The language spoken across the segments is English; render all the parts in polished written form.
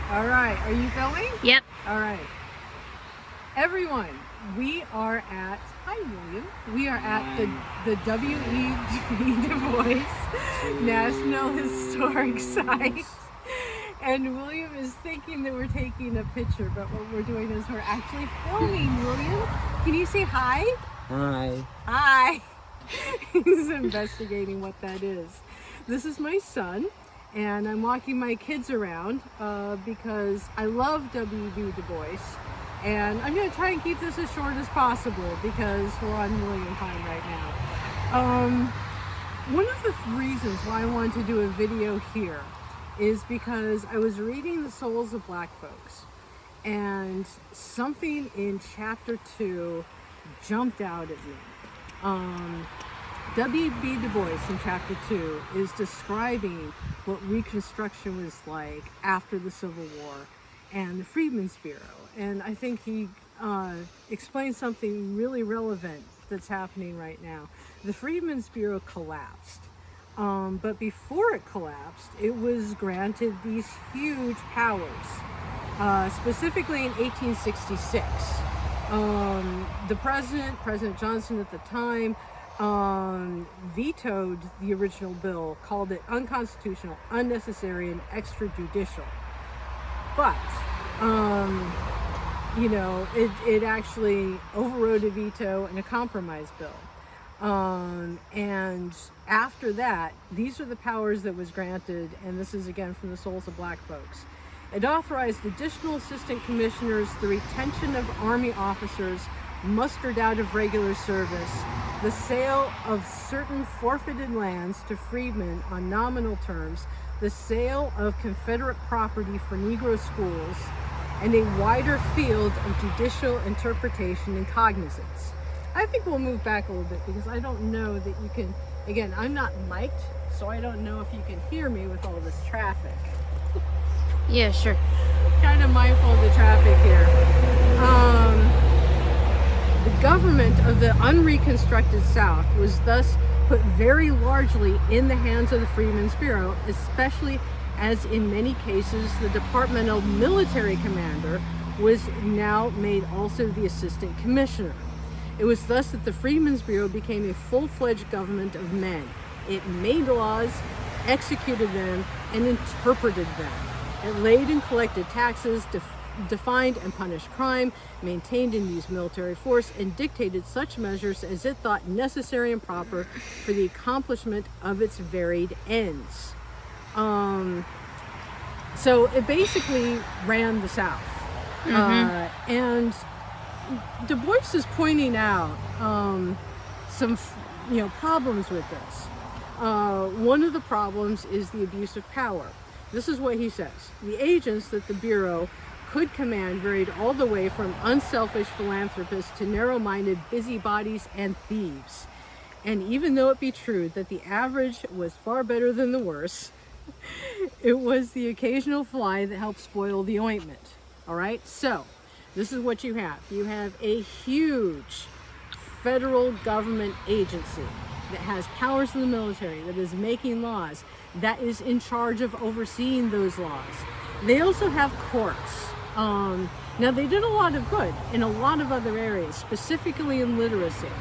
All right, are you filming? Yep. All right. Everyone, we are at, hi William, we are at the W.E.B. DuBois National Historic Site. And William is thinking that we're taking a picture, but what we're doing is we're actually filming. William, can you say hi? Hi. Hi. He's investigating what that is. This is my son, and I'm walking my kids around because I love W.E.B. DuBois, and I'm going to try and keep this as short as possible because we're on William time right now. One of the reasons why I wanted to do a video here is because I was reading The Souls of Black Folks, and something in chapter 2 jumped out at me. W.E.B. Du Bois in chapter 2 is describing what Reconstruction was like after the Civil War and the Freedmen's Bureau. And I think he explains something really relevant that's happening right now. The Freedmen's Bureau collapsed. But before it collapsed, it was granted these huge powers, specifically in 1866. The President Johnson at the time, vetoed the original bill, called it unconstitutional, unnecessary, and extrajudicial. But, it actually overrode a veto and a compromise bill. And after that, these are the powers that was granted, and this is again from The Souls of Black Folks. It authorized additional assistant commissioners, the retention of Army officers mustered out of regular service, the sale of certain forfeited lands to freedmen on nominal terms, the sale of Confederate property for Negro schools, and a wider field of judicial interpretation and cognizance. I think we'll move back a little bit because I don't know that you can, again, I'm not mic'd, so I don't know if you can hear me with all this traffic. Yeah, sure. Kind of mindful of the traffic here. The government of the unreconstructed South was thus put very largely in the hands of the Freedmen's Bureau, especially as in many cases the departmental military commander was now made also the assistant commissioner. It was thus that the Freedmen's Bureau became a full-fledged government of men. It made laws, executed them, and interpreted them. It laid and collected taxes, defined and punished crime, maintained and used military force, and dictated such measures as it thought necessary and proper for the accomplishment of its varied ends. So it basically ran the South. And Du Bois is pointing out some problems with this. One of the problems is the abuse of power. This is what he says. The agents that the Bureau could command varied all the way from unselfish philanthropists to narrow-minded busybodies and thieves. And even though it be true that the average was far better than the worst, it was the occasional fly that helped spoil the ointment. All right? So, this is what you have. You have a huge federal government agency that has powers in the military, that is making laws, that is in charge of overseeing those laws. They also have courts. Now, they did a lot of good in a lot of other areas, specifically in literacy.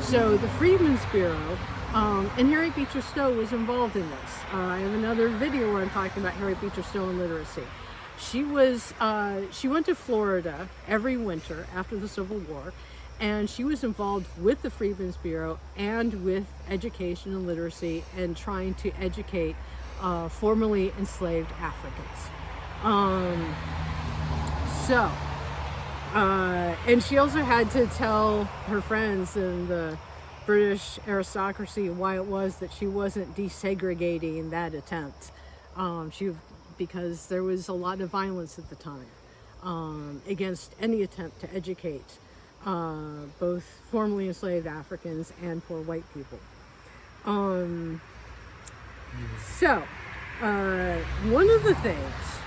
So the Freedmen's Bureau, and Harriet Beecher Stowe was involved in this. I have another video where I'm talking about Harriet Beecher Stowe and literacy. She went to Florida every winter after the Civil War, and she was involved with the Freedmen's Bureau and with education and literacy and trying to educate formerly enslaved Africans. And she also had to tell her friends in the British aristocracy why it was that she wasn't desegregating that attempt. Because there was a lot of violence at the time against any attempt to educate both formerly enslaved Africans and poor white people. One of the things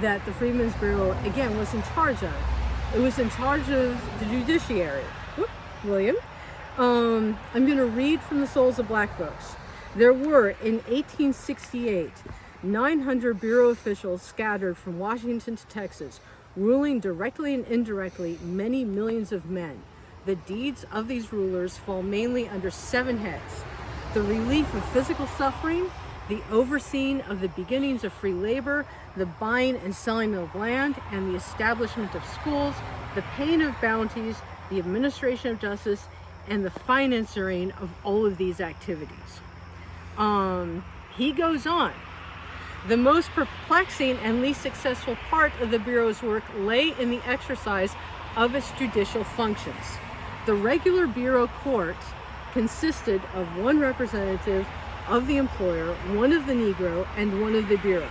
that the Freedmen's Bureau, again, was in charge of, it was in charge of the judiciary. Whoop, William. I'm going to read from The Souls of Black Folks. There were, in 1868, 900 Bureau officials scattered from Washington to Texas, ruling directly and indirectly many millions of men. The deeds of these rulers fall mainly under 7 heads: the relief of physical suffering, the overseeing of the beginnings of free labor, the buying and selling of land, and the establishment of schools, the paying of bounties, the administration of justice, and the financing of all of these activities. He goes on. The most perplexing and least successful part of the Bureau's work lay in the exercise of its judicial functions. The regular Bureau court consisted of one representative of the employer, one of the Negro, and one of the Bureau.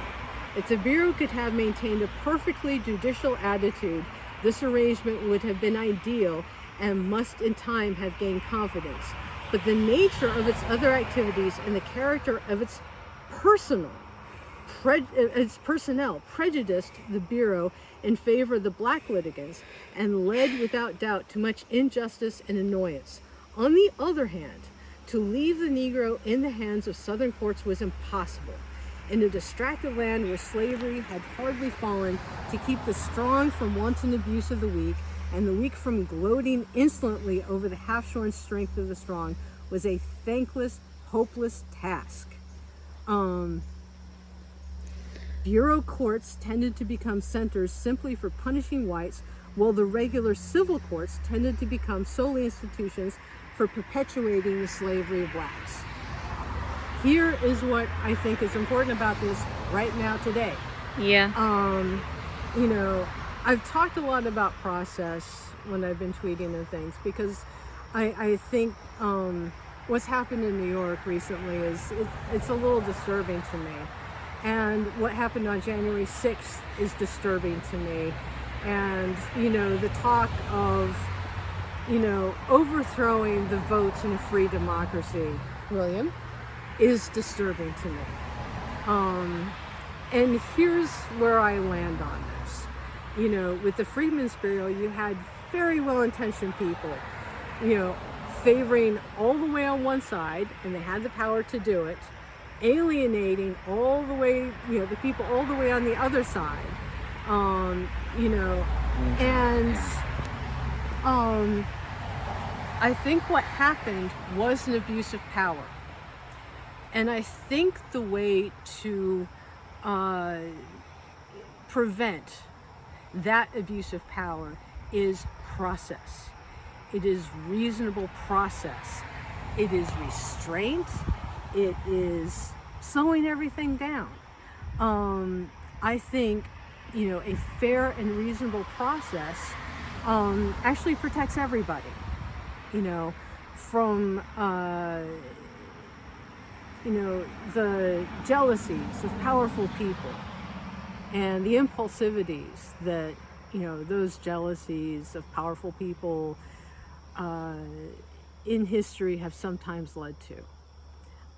If the Bureau could have maintained a perfectly judicial attitude, this arrangement would have been ideal and must in time have gained confidence. But the nature of its other activities and the character of its personnel prejudiced the Bureau in favor of the black litigants and led without doubt to much injustice and annoyance. On the other hand, to leave the Negro in the hands of Southern courts was impossible. In a distracted land where slavery had hardly fallen, to keep the strong from wanton abuse of the weak, and the weak from gloating insolently over the half-shorn strength of the strong, was a thankless, hopeless task. Bureau courts tended to become centers simply for punishing whites, while the regular civil courts tended to become solely institutions for perpetuating the slavery of blacks. Here is what I think is important about this right now today. Yeah. You know, I've talked a lot about process when I've been tweeting and things, because I think what's happened in New York recently is it's a little disturbing to me. And what happened on January 6th is disturbing to me. And, you know, the talk of, you know, overthrowing the votes in a free democracy, William, is disturbing to me. And here's where I land on this. You know, with the Freedmen's Bureau, you had very well-intentioned people, you know, favoring all the way on one side, and they had the power to do it, alienating all the way, you know, the people all the way on the other side, you know, and I think what happened was an abuse of power. And I think the way to prevent that abuse of power is process. It is reasonable process. It is restraint. It is slowing everything down. I think, you know, a fair and reasonable process actually protects everybody, you know, from you know, the jealousies of powerful people and the impulsivities that, you know, those jealousies of powerful people in history have sometimes led to.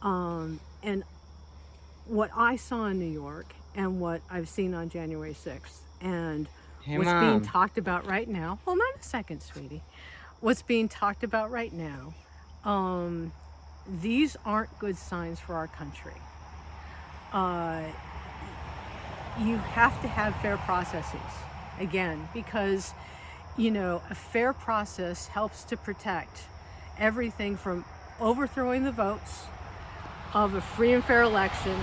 And what I saw in New York and what I've seen on January 6th and what's being talked about right now, hold on a second, sweetie. What's being talked about right now, these aren't good signs for our country. You have to have fair processes, again, because, you know, a fair process helps to protect everything from overthrowing the votes of a free and fair election,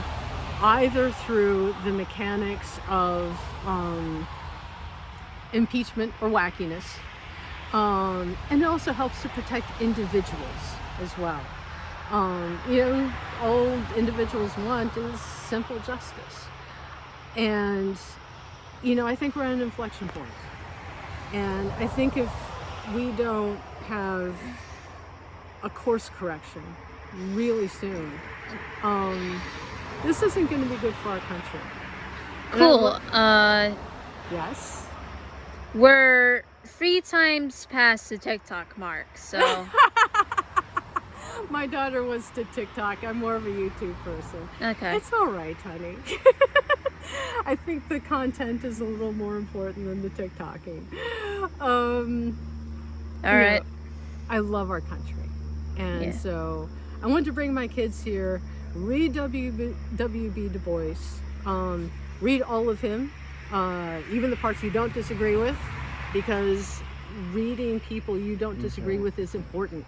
either through the mechanics of impeachment or wackiness, and it also helps to protect individuals as well. You know, all individuals want is simple justice. And, you know, I think we're at an inflection point. And I think if we don't have a course correction really soon, this isn't going to be good for our country. Cool. Yes? We're 3 times past the TikTok mark, so... My daughter was to TikTok. I'm more of a YouTube person. Okay. It's all right, honey. I think the content is a little more important than the TikToking. All right. I love our country. And so I wanted to bring my kids here read W.E.B. Du Bois. Read all of him, even the parts you don't disagree with, because reading people you don't disagree with is important.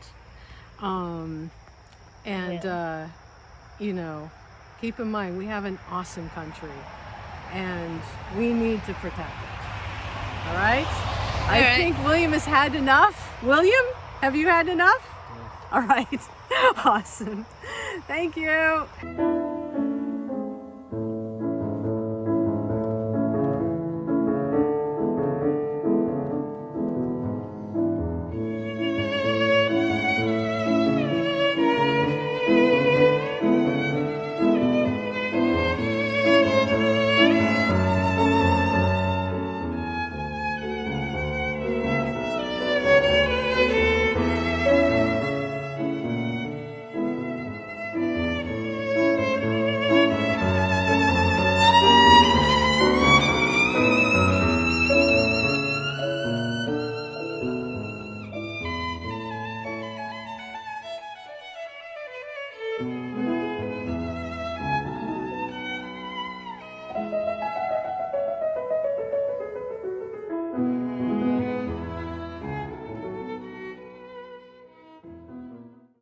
You know, keep in mind, we have an awesome country and we need to protect it. All right? I think William has had enough. William, have you had enough? All right. Awesome. Thank you.